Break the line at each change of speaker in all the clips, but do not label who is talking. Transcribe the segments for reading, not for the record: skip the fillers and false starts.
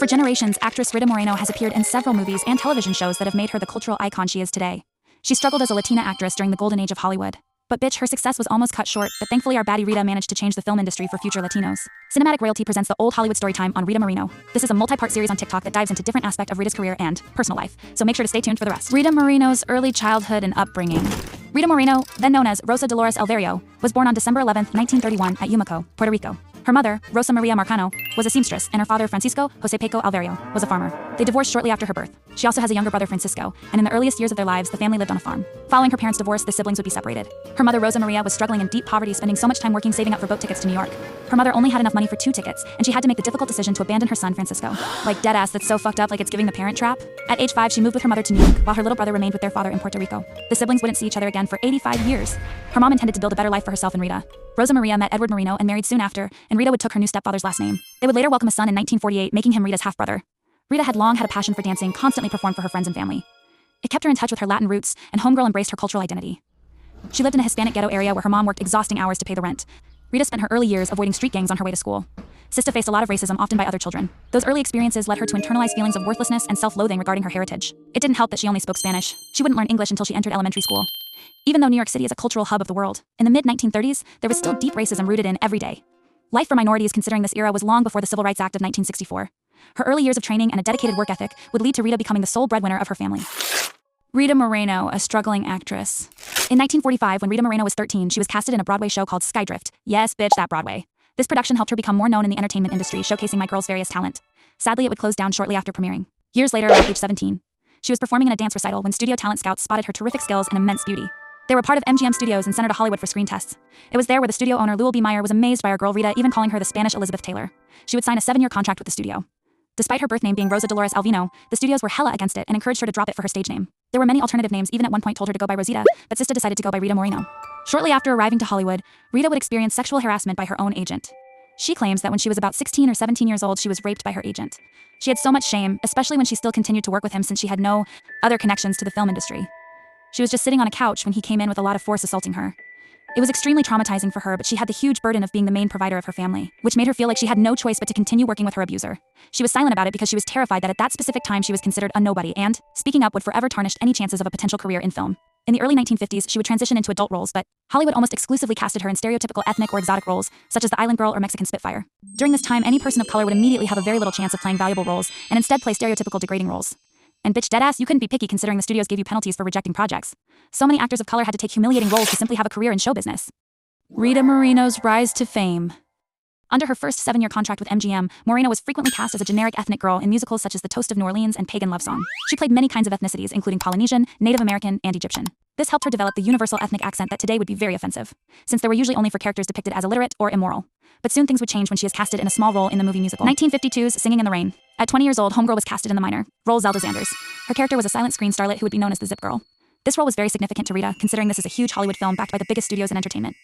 For generations, actress Rita Moreno has appeared in several movies and television shows that have made her the cultural icon she is today. She struggled as a Latina actress during the golden age of Hollywood. But bitch, her success was almost cut short, but thankfully our baddie Rita managed to change the film industry for future Latinos. Cinematic Royalty presents the Old Hollywood Storytime on Rita Moreno. This is a multi-part series on TikTok that dives into different aspects of Rita's career and personal life, so make sure to stay tuned for the rest. Rita Moreno's early childhood and upbringing. Rita Moreno, then known as Rosa Dolores Alvario, was born on December 11, 1931 at Yumaco, Puerto Rico. Her mother, Rosa Maria Marcano, was a seamstress, and her father, Francisco Jose Peco Alvario, was a farmer. They divorced shortly after her birth. She also has a younger brother, Francisco, and in the earliest years of their lives, the family lived on a farm. Following her parents' divorce, the siblings would be separated. Her mother, Rosa Maria, was struggling in deep poverty, spending so much time working saving up for boat tickets to New York. Her mother only had enough money for 2 tickets, and she had to make the difficult decision to abandon her son, Francisco. Like deadass, that's so fucked up, like it's giving the parent trap. At age 5, she moved with her mother to New York, while her little brother remained with their father in Puerto Rico. The siblings wouldn't see each other again for 85 years. Her mom intended to build a better life for herself and Rita. Rosa Maria met Edward Moreno and married soon after, and Rita would took her new stepfather's last name. They would later welcome a son in 1948, making him Rita's half-brother. Rita had long had a passion for dancing, constantly performed for her friends and family. It kept her in touch with her Latin roots, and homegirl embraced her cultural identity. She lived in a Hispanic ghetto area where her mom worked exhausting hours to pay the rent. Rita spent her early years avoiding street gangs on her way to school. Sista faced a lot of racism, often by other children. Those early experiences led her to internalize feelings of worthlessness and self-loathing regarding her heritage. It didn't help that she only spoke Spanish. She wouldn't learn English until she entered elementary school. Even though New York City is a cultural hub of the world, in the mid-1930s, there was still deep racism rooted in every day. Life for minorities considering this era was long before the Civil Rights Act of 1964. Her early years of training and a dedicated work ethic would lead to Rita becoming the sole breadwinner of her family. Rita Moreno, a struggling actress. In 1945, when Rita Moreno was 13, she was casted in a Broadway show called Skydrift. Yes, bitch, that Broadway. This production helped her become more known in the entertainment industry, showcasing my girl's various talent. Sadly, it would close down shortly after premiering. Years later, at age 17, she was performing in a dance recital when studio talent scouts spotted her terrific skills and immense beauty. They were part of MGM Studios and sent her to Hollywood for screen tests. It was there where the studio owner Lewis B. Meyer was amazed by our girl Rita, even calling her the Spanish Elizabeth Taylor. She would sign a 7-year contract with the studio. Despite her birth name being Rosa Dolores Alvino, the studios were hella against it and encouraged her to drop it for her stage name. There were many alternative names, even at one point told her to go by Rosita, but Sista decided to go by Rita Moreno. Shortly after arriving to Hollywood, Rita would experience sexual harassment by her own agent. She claims that when she was about 16 or 17 years old, she was raped by her agent. She had so much shame, especially when she still continued to work with him since she had no other connections to the film industry. She was just sitting on a couch when he came in with a lot of force assaulting her. It was extremely traumatizing for her, but she had the huge burden of being the main provider of her family, which made her feel like she had no choice but to continue working with her abuser. She was silent about it because she was terrified that at that specific time she was considered a nobody and, speaking up would forever tarnish any chances of a potential career in film. In the early 1950s, she would transition into adult roles, but Hollywood almost exclusively casted her in stereotypical ethnic or exotic roles, such as the Island Girl or Mexican Spitfire. During this time, any person of color would immediately have a very little chance of playing valuable roles, and instead play stereotypical degrading roles. And bitch deadass, you couldn't be picky considering the studios gave you penalties for rejecting projects. So many actors of color had to take humiliating roles to simply have a career in show business. Rita Moreno's rise to fame. Under her first 7-year contract with MGM, Moreno was frequently cast as a generic ethnic girl in musicals such as The Toast of New Orleans and Pagan Love Song. She played many kinds of ethnicities, including Polynesian, Native American, and Egyptian. This helped her develop the universal ethnic accent that today would be very offensive, since they were usually only for characters depicted as illiterate or immoral. But soon things would change when she was casted in a small role in the movie musical 1952's Singing in the Rain. At 20 years old, homegirl was casted in the minor role Zelda Zanders. Her character was a silent screen starlet who would be known as the Zip Girl. This role was very significant to Rita, considering this is a huge Hollywood film backed by the biggest studios in entertainment.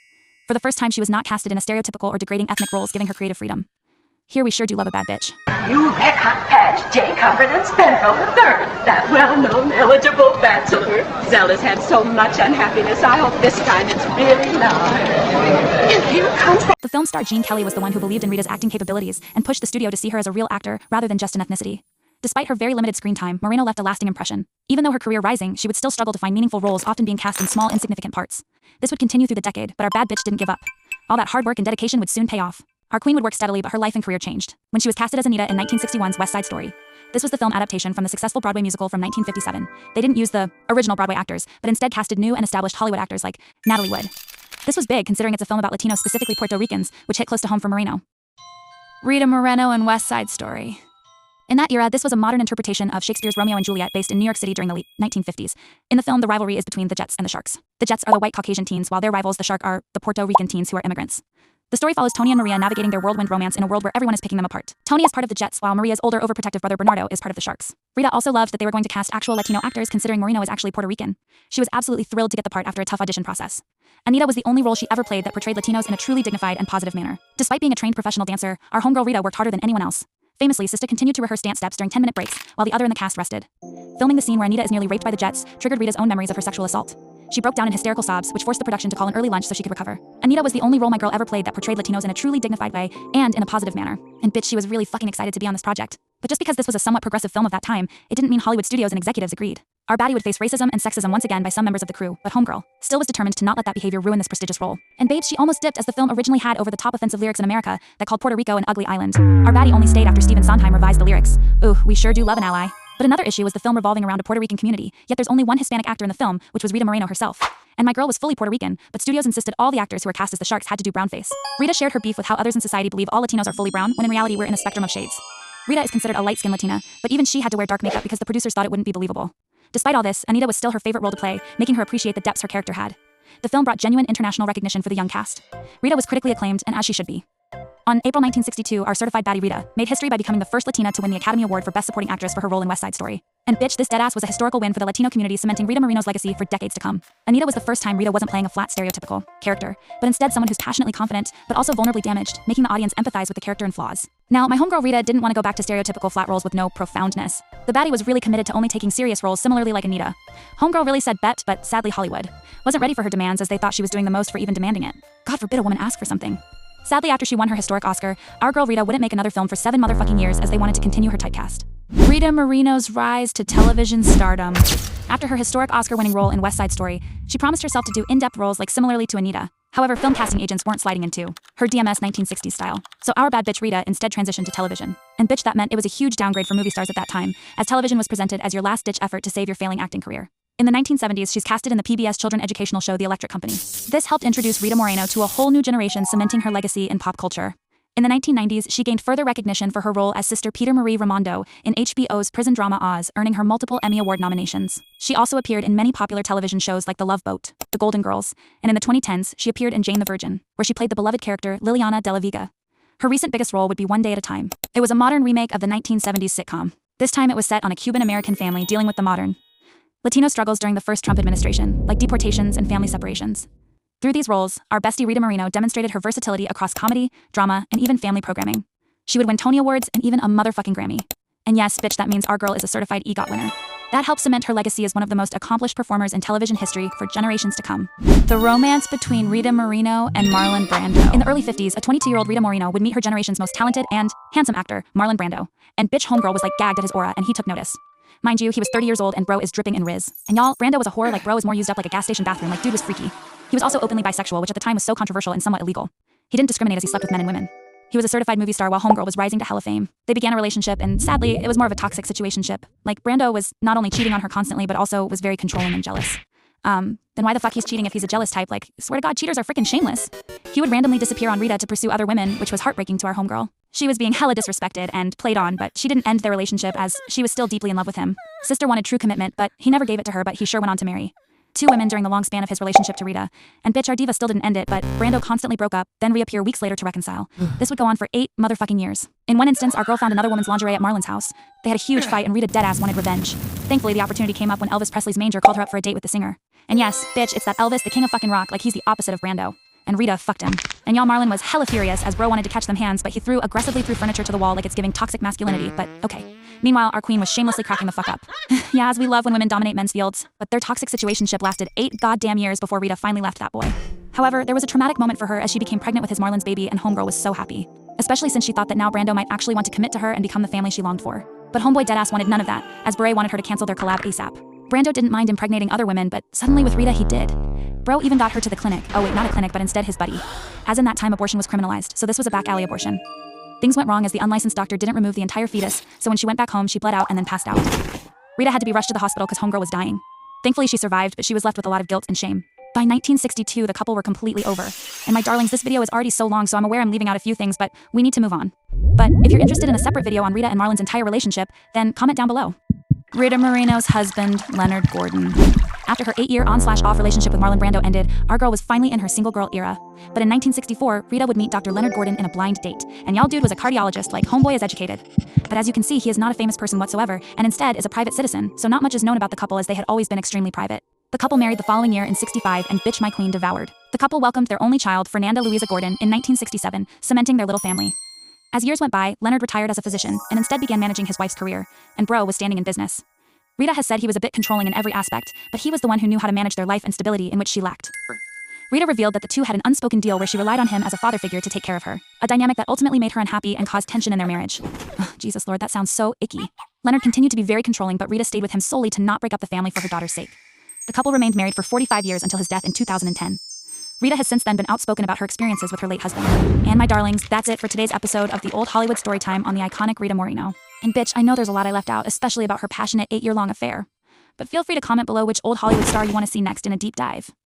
For the first time, she was not casted in a stereotypical or degrading ethnic roles, giving her creative freedom. Here we sure do love a bad bitch.
You bet Hot Patch, Jay Comfort and Spencer III, that well-known eligible bachelor. Zelda's had so much unhappiness. I hope this time it's really love. And here comes the...
The film star Gene Kelly was the one who believed in Rita's acting capabilities and pushed the studio to see her as a real actor rather than just an ethnicity. Despite her very limited screen time, Moreno left a lasting impression. Even though her career rising, she would still struggle to find meaningful roles, often being cast in small, insignificant parts. This would continue through the decade, but our bad bitch didn't give up. All that hard work and dedication would soon pay off. Our queen would work steadily, but her life and career changed when she was casted as Anita in 1961's West Side Story. This was the film adaptation from the successful Broadway musical from 1957. They didn't use the original Broadway actors, but instead casted new and established Hollywood actors like Natalie Wood. This was big considering it's a film about Latinos, specifically Puerto Ricans, which hit close to home for Moreno. Rita Moreno and West Side Story. In that era, this was a modern interpretation of Shakespeare's Romeo and Juliet based in New York City during the late 1950s. In the film, the rivalry is between the Jets and the Sharks. The Jets are the white Caucasian teens, while their rivals, the Shark, are the Puerto Rican teens who are immigrants. The story follows Tony and Maria navigating their whirlwind romance in a world where everyone is picking them apart. Tony is part of the Jets, while Maria's older, overprotective brother Bernardo is part of the Sharks. Rita also loved that they were going to cast actual Latino actors, considering Moreno is actually Puerto Rican. She was absolutely thrilled to get the part after a tough audition process. Anita was the only role she ever played that portrayed Latinos in a truly dignified and positive manner. Despite being a trained professional dancer, our homegirl Rita worked harder than anyone else. Famously, Sista continued to rehearse dance steps during 10-minute breaks, while the other in the cast rested. Filming the scene where Anita is nearly raped by the Jets triggered Rita's own memories of her sexual assault. She broke down in hysterical sobs, which forced the production to call an early lunch so she could recover. Anita was the only role my girl ever played that portrayed Latinos in a truly dignified way and in a positive manner. And bitch, she was really fucking excited to be on this project. But just because this was a somewhat progressive film of that time, it didn't mean Hollywood studios and executives agreed. Our baddie would face racism and sexism once again by some members of the crew, but homegirl still was determined to not let that behavior ruin this prestigious role. And babes, she almost dipped as the film originally had over-the-top offensive lyrics in America that called Puerto Rico an ugly island. Our baddie only stayed after Stephen Sondheim revised the lyrics. Ooh, we sure do love an ally. But another issue was the film revolving around a Puerto Rican community, yet there's only one Hispanic actor in the film, which was Rita Moreno herself. And my girl was fully Puerto Rican, but studios insisted all the actors who were cast as the sharks had to do brownface. Rita shared her beef with how others in society believe all Latinos are fully brown, when in reality we're in a spectrum of shades. Rita is considered a light-skinned Latina, but even she had to wear dark makeup because the producers thought it wouldn't be believable. Despite all this, Anita was still her favorite role to play, making her appreciate the depths her character had. The film brought genuine international recognition for the young cast. Rita was critically acclaimed, and as she should be. On April 1962, our certified baddie Rita made history by becoming the first Latina to win the Academy Award for Best Supporting Actress for her role in West Side Story. And bitch, this deadass was a historical win for the Latino community, cementing Rita Moreno's legacy for decades to come. Anita was the first time Rita wasn't playing a flat stereotypical character, but instead someone who's passionately confident, but also vulnerably damaged, making the audience empathize with the character and flaws. Now, my homegirl Rita didn't want to go back to stereotypical flat roles with no profoundness. The baddie was really committed to only taking serious roles, similarly like Anita. Homegirl really said bet, but sadly Hollywood wasn't ready for her demands as they thought she was doing the most for even demanding it. God forbid a woman ask for something. Sadly, after she won her historic Oscar, our girl Rita wouldn't make another film for 7 motherfucking years as they wanted to continue her typecast. Rita Moreno's rise to television stardom. After her historic Oscar-winning role in West Side Story, she promised herself to do in-depth roles like similarly to Anita. However, film casting agents weren't sliding into her DMS 1960s style. So our bad bitch Rita instead transitioned to television. And bitch, that meant it was a huge downgrade for movie stars at that time, as television was presented as your last-ditch effort to save your failing acting career. In the 1970s, she's casted in the PBS children educational show The Electric Company. This helped introduce Rita Moreno to a whole new generation, cementing her legacy in pop culture. In the 1990s, she gained further recognition for her role as Sister Peter Marie Raimondo in HBO's prison drama Oz, earning her multiple Emmy Award nominations. She also appeared in many popular television shows like The Love Boat, The Golden Girls, and in the 2010s, she appeared in Jane the Virgin, where she played the beloved character Liliana de la Vega. Her recent biggest role would be One Day at a Time. It was a modern remake of the 1970s sitcom. This time it was set on a Cuban-American family dealing with the modern Latino struggles during the first Trump administration, like deportations and family separations. Through these roles, our bestie Rita Moreno demonstrated her versatility across comedy, drama, and even family programming. She would win Tony Awards and even a motherfucking Grammy. And yes, bitch, that means our girl is a certified EGOT winner. That helped cement her legacy as one of the most accomplished performers in television history for generations to come. The romance between Rita Moreno and Marlon Brando. In the early 50s, a 22-year-old Rita Moreno would meet her generation's most talented and handsome actor, Marlon Brando. And bitch homegirl was like gagged at his aura, and he took notice. Mind you, he was 30 years old and bro is dripping in Riz. And y'all, Brando was a whore, like bro is more used up like a gas station bathroom, like dude was freaky. He was also openly bisexual, which at the time was so controversial and somewhat illegal. He didn't discriminate as he slept with men and women. He was a certified movie star while homegirl was rising to hella fame. They began a relationship and sadly, it was more of a toxic situationship. Like Brando was not only cheating on her constantly, but also was very controlling and jealous. Then why the fuck he's cheating if he's a jealous type? Like, swear to God, cheaters are freaking shameless. He would randomly disappear on Rita to pursue other women, which was heartbreaking to our homegirl. She was being hella disrespected and played on, but she didn't end their relationship as she was still deeply in love with him. Sister wanted true commitment, but he never gave it to her, but he sure went on to marry 2 women during the long span of his relationship to Rita. And bitch, our diva still didn't end it, but Brando constantly broke up, then reappear weeks later to reconcile. This would go on for 8 motherfucking years. In one instance, our girl found another woman's lingerie at Marlon's house. They had a huge fight and Rita deadass wanted revenge. Thankfully, the opportunity came up when Elvis Presley's manger called her up for a date with the singer. And yes, bitch, it's that Elvis, the king of fucking rock, like he's the opposite of Brando. And Rita fucked him. And y'all, Marlon was hella furious as bro wanted to catch them hands, but he aggressively threw furniture to the wall like it's giving toxic masculinity, but okay. Meanwhile, our queen was shamelessly cracking the fuck up. Yeah, as we love when women dominate men's fields, but their toxic situationship lasted 8 goddamn years before Rita finally left that boy. However, there was a traumatic moment for her as she became pregnant with his Marlon's baby and homegirl was so happy. Especially since she thought that now Brando might actually want to commit to her and become the family she longed for. But homeboy deadass wanted none of that, as Beret wanted her to cancel their collab ASAP. Brando didn't mind impregnating other women, but suddenly with Rita he did. Bro even got her to the clinic. Oh wait, not a clinic, but instead his buddy. As in that time abortion was criminalized, so this was a back alley abortion. Things went wrong as the unlicensed doctor didn't remove the entire fetus, so when she went back home, she bled out and then passed out. Rita had to be rushed to the hospital because homegirl was dying. Thankfully she survived, but she was left with a lot of guilt and shame. By 1962, the couple were completely over. And my darlings, this video is already so long, so I'm aware I'm leaving out a few things, but we need to move on. But if you're interested in a separate video on Rita and Marlon's entire relationship, then comment down below. Rita Moreno's husband, Leonard Gordon. After her 8-year on/off relationship with Marlon Brando ended, our girl was finally in her single girl era. But in 1964, Rita would meet Dr. Leonard Gordon in a blind date. And y'all dude was a cardiologist, like homeboy is educated. But as you can see, he is not a famous person whatsoever, and instead is a private citizen, so not much is known about the couple as they had always been extremely private. The couple married the following year in 65 and bitch my queen devoured. The couple welcomed their only child, Fernanda Louisa Gordon, in 1967, cementing their little family. As years went by, Leonard retired as a physician and instead began managing his wife's career, and bro was standing in business. Rita has said he was a bit controlling in every aspect, but he was the one who knew how to manage their life and stability in which she lacked. Rita revealed that the two had an unspoken deal where she relied on him as a father figure to take care of her, a dynamic that ultimately made her unhappy and caused tension in their marriage. Ugh, Jesus Lord, that sounds so icky. Leonard continued to be very controlling, but Rita stayed with him solely to not break up the family for her daughter's sake. The couple remained married for 45 years until his death in 2010. Rita has since then been outspoken about her experiences with her late husband. And my darlings, that's it for today's episode of the Old Hollywood Storytime on the iconic Rita Moreno. And bitch, I know there's a lot I left out, especially about her passionate 8-year-long affair. But feel free to comment below which Old Hollywood star you want to see next in a deep dive.